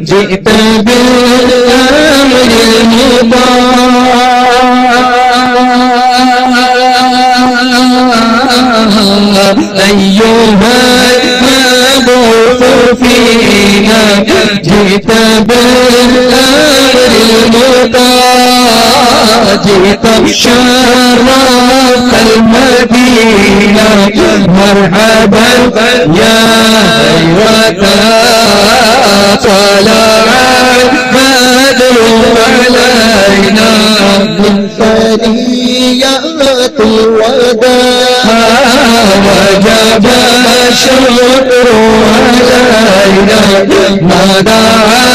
جئت بالأمر المطاع أيها المبعوث فينا جئت بالأمر المطاع جئت شرف المدينة مرحبا يا أيها طلع البدر علينا من ثنيات الوداع وجب الشكر علينا ما دعا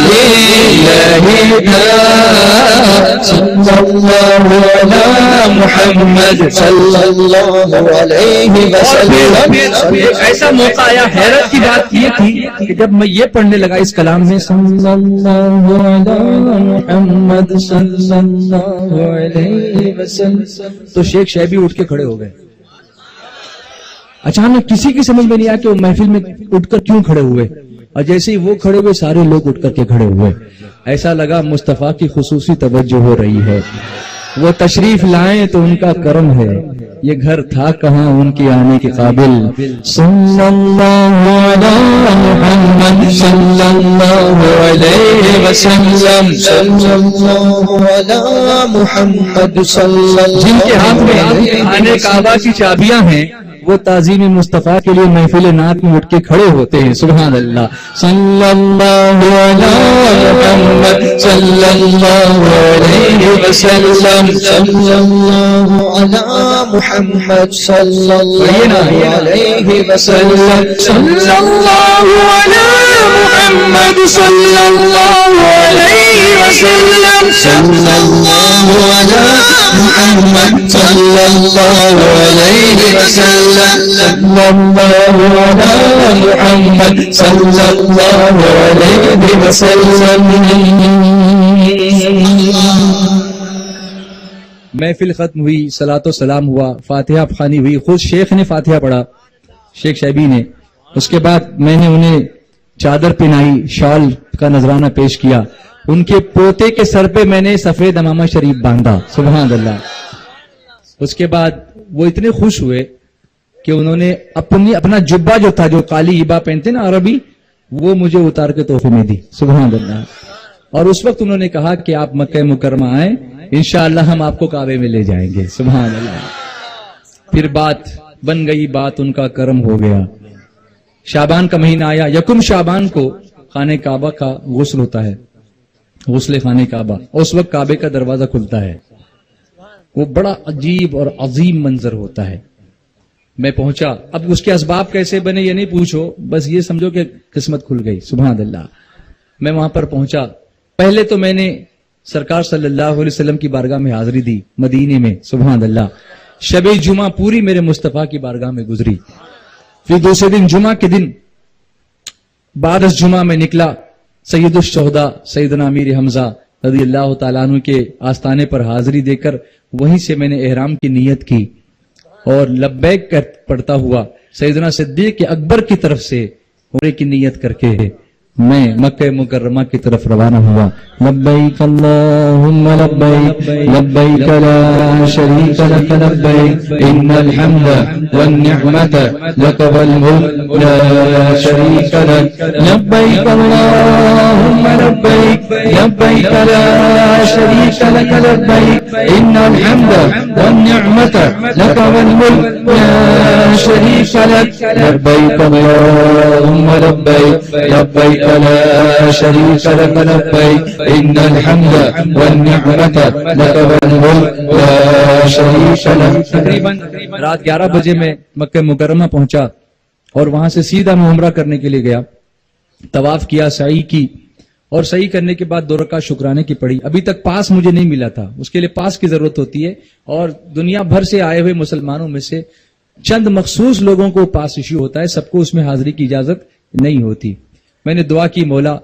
لله صلى الله على محمد صلی اللہ علیہ وسلم. ایک ایسا موقع آیا، حیرت کی بات یہ تھی کہ جب میں یہ پڑھنے لگا اس کلام میں صلی اللہ علی محمد صلی اللہ علیہ وسلم، تو شیخ شیبی اٹھ کے کھڑے ہو گئے. اچانک کسی کی سمجھ میں نہیں آیا کہ وہ محفل میں اٹھ کر کیوں کھڑے ہوئے، اور جیسے ہی وہ کھڑے ہوئے سارے لوگ اٹھ کر کے کھڑے ہوئے. ایسا لگا مصطفیٰ کی خصوصی توجہ ہو رہی ہے، وہ تشریف لائیں تو ان کا کرم ہے، یہ گھر تھا کہاں ان کے آنے کے قابل. صلی اللہ علی محمد صلی اللہ علیہ وسلم صلی اللہ علی محمد صلی اللہ. جن کے ہاتھ میں خانے کعبہ کی چابیاں ہیں وہ تعظیم مصطفیٰ کے لیے محفل نعت میں اٹھ کے کھڑے ہوتے ہیں. سبحان اللہ. صلی اللہ علی محمد صلی اللہ علیہ وسلم صلی اللہ علی محمد صلی اللہ علیہ وسلم صلی اللہ علی محمد صلی اللہ علیہ وسلم صلی اللہ علی محمد صلی اللہ علیہ وسلم صلی اللہ علی محمد صلی اللہ علیہ وسلم. محفل ختم ہوئی، صلاۃ و سلام ہوا، فاتحہ خوانی ہوئی، خود شیخ نے فاتحہ پڑھا، شیخ شیبی نے. اس کے بعد میں نے انہیں چادر پہنائی، شال کا نذرانہ پیش کیا. ان کے پوتے کے سر پہ میں نے سفید امامہ شریف باندھا. سبحان اللہ. اس کے بعد وہ اتنے خوش ہوئے کہ انہوں نے اپنا جبہ جو تھا، جو کالی عبا پہنتے نا عربی، وہ مجھے اتار کے تحفے میں دی. سبحان اللہ. اور اس وقت انہوں نے کہا کہ آپ مکہ مکرمہ آئیں، انشاءاللہ ہم آپ کو کعبے میں لے جائیں گے. سبحان اللہ. پھر بات بن گئی، بات ان کا کرم ہو گیا. شعبان کا مہینہ آیا، یکم شعبان کو خانہ کعبہ کا غسل ہوتا ہے، غسل خانہ کعبہ. اس وقت کعبے کا دروازہ کھلتا ہے، وہ بڑا عجیب اور عظیم منظر ہوتا ہے. میں پہنچا. اب اس کے اسباب کیسے بنے یہ نہیں پوچھو، بس یہ سمجھو کہ قسمت کھل گئی. سبحان اللہ. میں وہاں پر پہنچا. پہلے تو میں نے سرکار صلی اللہ علیہ وسلم کی بارگاہ میں حاضری دی مدینے میں. سبحان اللہ. شب جمعہ پوری میرے مصطفیٰ کی بارگاہ میں گزری. پھر دوسرے دن جمعہ کے دن بعد از جمعہ میں نکلا. سید الشہداء سیدنا امیر حمزہ رضی اللہ تعالیٰ عنہ کے آستانے پر حاضری دے کر وہیں سے میں نے احرام کی نیت کی، اور لبیک پڑھتا ہوا سیدنا صدیق اکبر کی طرف سے عمرے کی نیت کر کے میں مکہ مکرمہ کی طرف روانہ ہوا. لبیک اللہم لبیک لبیک لا شریک لک لبیک ان الحمد والنعمت لک والملک لا شریک لک لبیک اللہم لبیک لبیک لا شریک لک لبیک ان الحمد والنعمت لک والملک لا شریک لک لبیک اللہم لبیک لبیک لا شریک لک لبیک ان الحمد والنعمت لک والملک لا شریک لک. تقریباً رات 11 بجے میں مکہ مکرمہ پہنچا اور وہاں سے سیدھا میں عمرہ کرنے کے لیے گیا. طواف کیا، سعی کی، اور سعی کرنے کے بعد 2 رکعت شکرانے کی پڑھی. ابھی تک پاس مجھے نہیں ملا تھا، اس کے لیے پاس کی ضرورت ہوتی ہے، اور دنیا بھر سے آئے ہوئے مسلمانوں میں سے چند مخصوص لوگوں کو پاس ایشو ہوتا ہے، سب کو اس میں حاضری کی اجازت نہیں ہوتی. میں نے دعا کی، مولا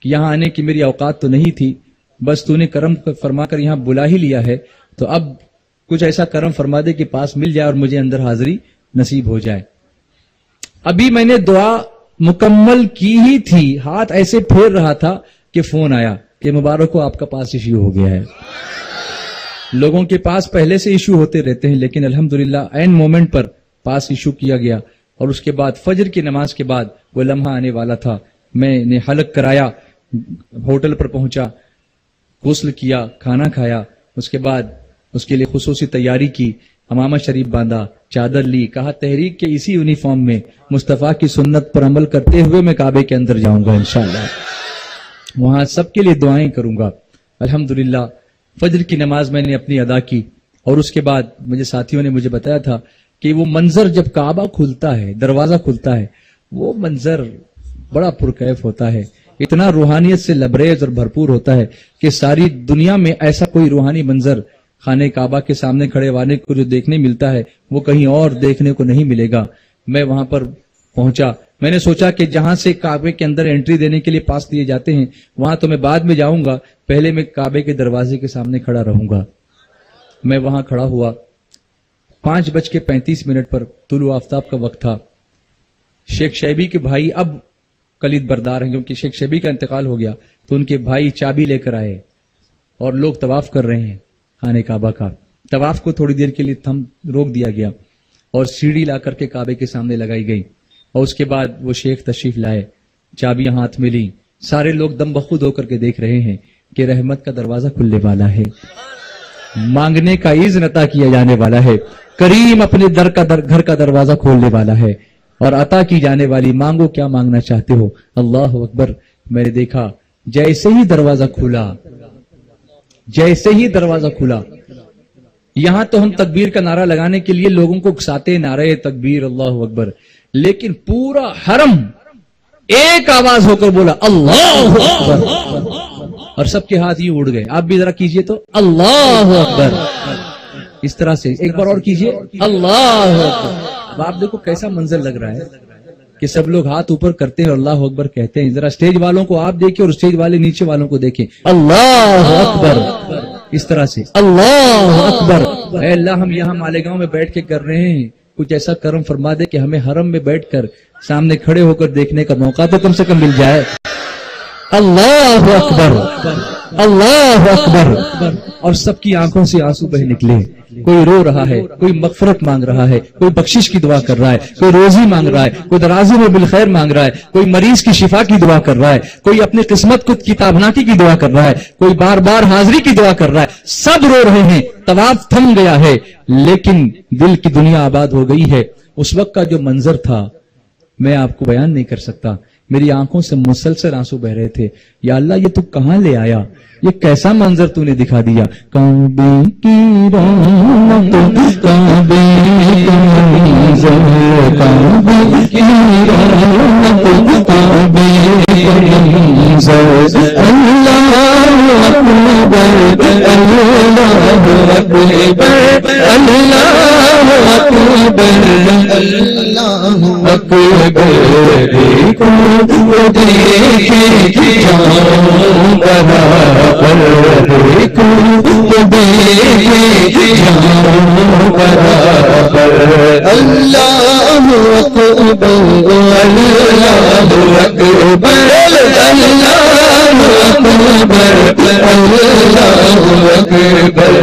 کہ یہاں آنے کی میری اوقات تو نہیں تھی، بس تو نے کرم فرما کر یہاں بلا ہی لیا ہے، تو اب کچھ ایسا کرم فرما دے کہ پاس مل جائے اور مجھے اندر حاضری نصیب ہو جائے. ابھی میں نے دعا مکمل کی ہی تھی، ہاتھ ایسے پھیر رہا تھا کہ فون آیا کہ مبارک ہو آپ کا پاس ایشو ہو گیا ہے۔ لوگوں کے پاس پہلے سے ایشو ہوتے رہتے ہیں، لیکن الحمدللہ عین مومنٹ پر پاس ایشو کیا گیا، اور اس کے بعد فجر کی نماز کے بعد وہ لمحہ آنے والا تھا۔ میں نے حلق کرایا، ہوٹل پر پہنچا، غسل کیا، کھانا کھایا، اس کے بعد اس کے لیے خصوصی تیاری کی، امامہ شریف باندھا، چادر لی، کہا تحریک کے اسی یونیفارم میں مصطفیٰ کی سنت پر عمل کرتے ہوئے میں کعبے کے اندر جاؤں گا انشاءاللہ، وہاں سب کے لیے دعائیں کروں گا۔ الحمدللہ فجر کی نماز میں نے اپنی ادا کی، اور اس کے بعد مجھے ساتھیوں نے مجھے بتایا تھا کہ وہ منظر جب کعبہ کھلتا ہے، دروازہ کھلتا ہے، وہ منظر بڑا پرکیف ہوتا ہے، اتنا روحانیت سے لبریز اور بھرپور ہوتا ہے کہ ساری دنیا میں ایسا کوئی روحانی منظر خانہ کعبہ کے سامنے کھڑے والے کو جو دیکھنے ملتا ہے وہ کہیں اور دیکھنے کو نہیں ملے گا۔ میں وہاں پر پہنچا، میں نے سوچا کہ جہاں سے کعبے کے اندر انٹری دینے کے لیے پاس دیے جاتے ہیں وہاں تو میں بعد میں جاؤں گا، پہلے میں کعبے کے دروازے کے سامنے کھڑا رہوں گا۔ میں وہاں کھڑا ہوا، 5:35 پر طلوع آفتاب کا وقت تھا۔ شیخ شیبی کے بھائی اب کلید بردار ہیں، کیونکہ شیخ شیبی کا انتقال ہو گیا تو ان کے بھائی چابی لے کر آئے اور لوگ طواف کر رہے ہیں خانہ کعبہ کا۔ طواف کو تھوڑی دیر کے لیے روک دیا گیا اور سیڑھی لا کر کے کعبے کے سامنے لگائی گئی، اور اس کے بعد وہ شیخ تشریف لائے، چابیاں ہاتھ میں لی، سارے لوگ دم بخود ہو کر کے دیکھ رہے ہیں کہ رحمت کا دروازہ کھلنے والا ہے، مانگنے کا اذن عطا کیا جانے والا ہے، کریم اپنے گھر کا دروازہ کھولنے والا ہے، اور عطا کی جانے والی مانگو کیا مانگنا چاہتے ہو۔ اللہ اکبر۔ میں نے دیکھا جیسے ہی دروازہ کھلا، جیسے ہی دروازہ کھلا، یہاں تو ہم تکبیر کا نعرہ لگانے کے لیے لوگوں کو اکساتے نعرے تکبیر اللہ اکبر، لیکن پورا حرم ایک آواز ہو کر بولا اللہ اکبر، اور سب کے ہاتھ یہ اڑ گئے۔ آپ بھی ذرا کیجئے تو اللہ اکبر، اس طرح سے ایک بار اور کیجئے اللہ اکبر۔ اب آپ دیکھو کیسا منظر لگ رہا ہے کہ سب لوگ ہاتھ اوپر کرتے ہیں اور اللہ اکبر کہتے ہیں۔ ذرا اسٹیج والوں کو آپ دیکھیں اور اسٹیج والے نیچے والوں کو دیکھیں، اللہ اکبر، اس طرح سے اللہ اکبر۔ اے اللہ ہم یہاں مالیگاؤں میں بیٹھ کے کر رہے ہیں، کچھ ایسا کرم فرما دے کہ ہمیں حرم میں بیٹھ کر سامنے کھڑے ہو کر دیکھنے کا موقع تو کم سے کم مل جائے۔ اللہ اکبر، اللہ اکبر۔ اور سب کی آنکھوں سے آنسو بہ نکلے، کوئی رو رہا ہے، کوئی مغفرت مانگ رہا ہے، کوئی بخشش کی دعا کر رہا ہے، کوئی روزی مانگ رہا ہے، کوئی درازی میں بالخیر مانگ رہا ہے، کوئی مریض کی شفا کی دعا کر رہا ہے، کوئی اپنی قسمت کو کتابناکی کی دعا کر رہا ہے، کوئی بار بار حاضری کی دعا کر رہا ہے، سب رو رہے ہیں۔ طواف تھم گیا ہے لیکن دل کی دنیا آباد ہو گئی ہے۔ اس وقت کا جو منظر تھا میں آپ کو بیان نہیں کر سکتا، میری آنکھوں سے مسلسل آنسو بہ رہے تھے۔ یا اللہ یہ تو کہاں لے آیا، یہ کیسا منظر تو نے دکھا دیا۔ کعبے کی رونق، کعبے کا منظر، کعبے کی رونق، کعبے کا منظر، اللہ اکبر، اللہ اکبر، اللہ اکبر، اللہ اکبر، دیکھو دیکھے جاؤں برابر، دیکھو دیکھے جاؤں برابر، اللہ اکبر، اللہ اکبر، اللہ اکبر، اللہ اکبر۔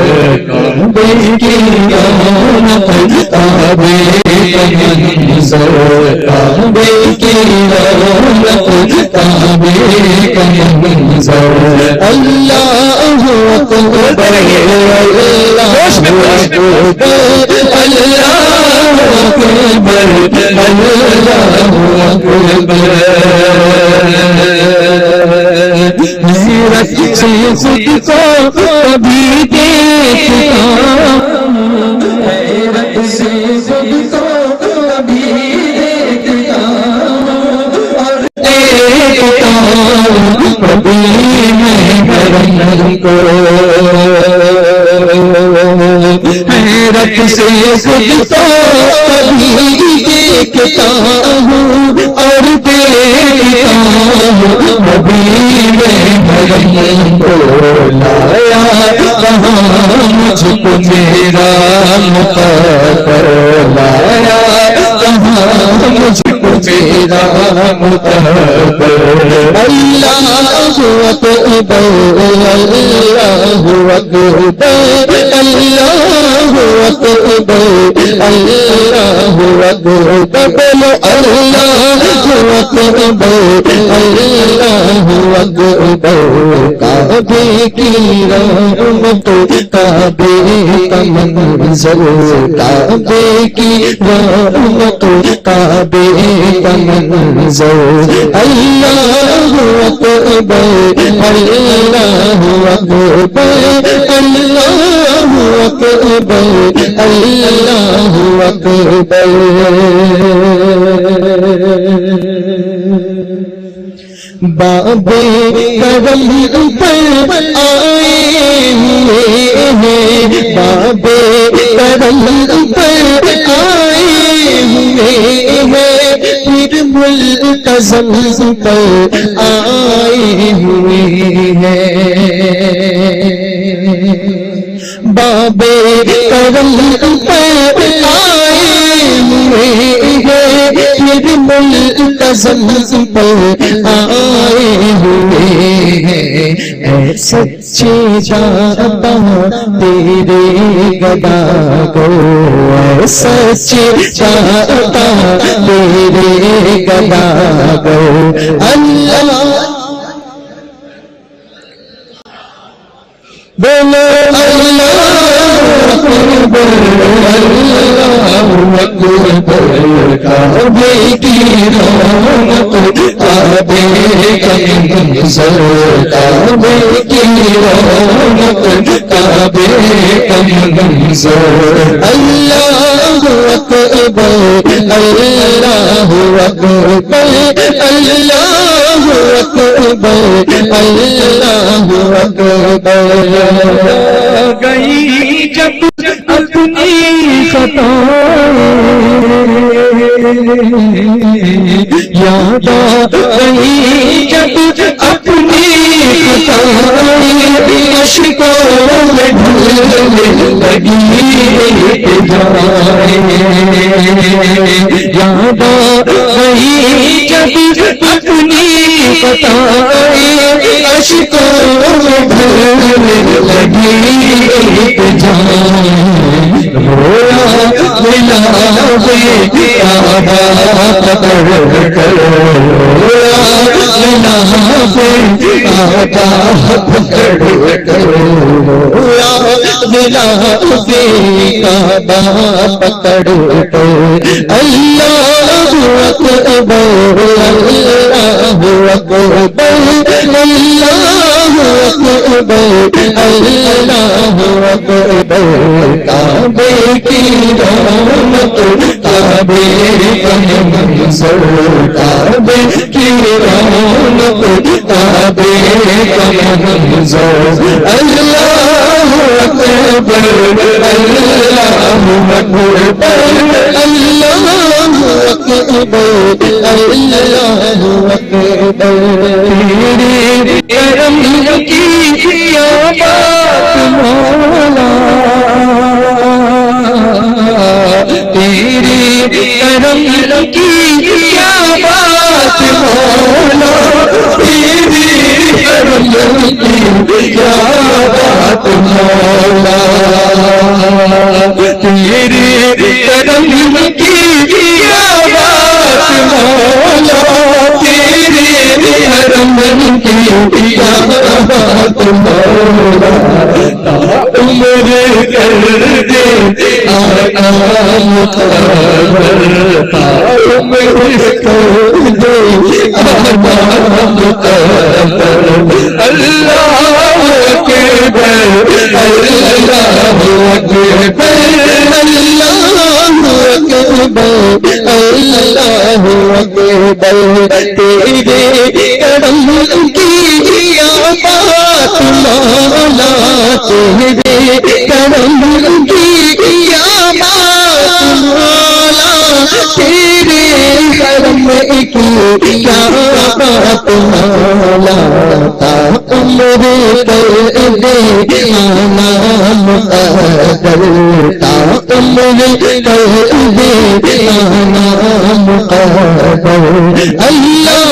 کعبے کی رونق، کعبے کا منظر، کعبے کی رونق، کعبے کا منظر، اللہ اکبر، اللہ اکبر، اللہ اکبر، اللہ اکبر۔ حیرت سے خود کو کبھی دیکھتا، حیرت سے خود کو کبھی دیکھتا، اور دیکھتا کبھی میں حرم کو، حیرت سے خود کو کبھی دیکھتا ہوں اور دیکھتا ہوں کبھی میں حرم کو، لایا کہاں مجھ کو میرا مقدر، لایا کہاں مجھ کو رام اکبر اللہ اکبر اللہ اکبر اللہ اکبر اللہ اکبر بولو اللہ اکبر اللہ اکبر کعبے کی رحمت کعبے کا منظر کعبے کی رحمت کعبے کا منظر اللہ اکبر اللہ اکبر اللہ اکبر اللہ اکبر بابے کرم پر آئے ہوئے ہیں بابے کرم پر آئے ہوئے ہیں پھر ملتزم پر آئے ہوئے ہیں بابے کرم پر آئے ہوئے ہیں پھر ملتزم پر آئے ہوئے ہیں اے سچے داتا تیرے گدا کو اے سچے داتا تیرے گدا کو اللہ بولو اللہ اکبر اللہ اکبر کعبے کی رونق کعبے کا منظر کعبے کی رونق کعبے کا منظر اللہ اکبر اللہ اکبر اللہ اکبر اللہ اکبر گئی جب اپنی خطائیں یاد آئی جب اپنی خطائیں اشکوں میں ڈھلنے لگی یاد آئی جب اپنی خطائیں اشکوں میں ڈھلنے لگی رویا ملا کعبہ پکڑ کر رویا ملا کعبہ پکڑ کر رویا ملا کعبہ پکڑ کر اللہ اکبر اللہ اکبر اللہ اکبر اللہ اکبر کعبے کی رحمت کعبے کا منظر کعبے کی رحمت کعبے کا منظر اللہ اکبر اللہ اکبر اللہ اکبر اللہ اکبر تیرے کرم کی کیا بات مولا تیرے کرم کی کیا بات مولا تیرے کرم کی کیا بات مولا تیرے کرم کی کیا بات مولا تیرے کرم کی کیا بات مولا عمر کر دے آقا مقرر عمر کر دے آقا مقرر اللہ اکبر اللہ اکبر اللہ اکبر تیرے کرم کی کیا بات مولا تیرے کرم کی کیا بات مولا تیرے کرم کی کیا بات مولا عمر کر دے آنا مقدر تا عمر کر دے آنا مقدر اللہ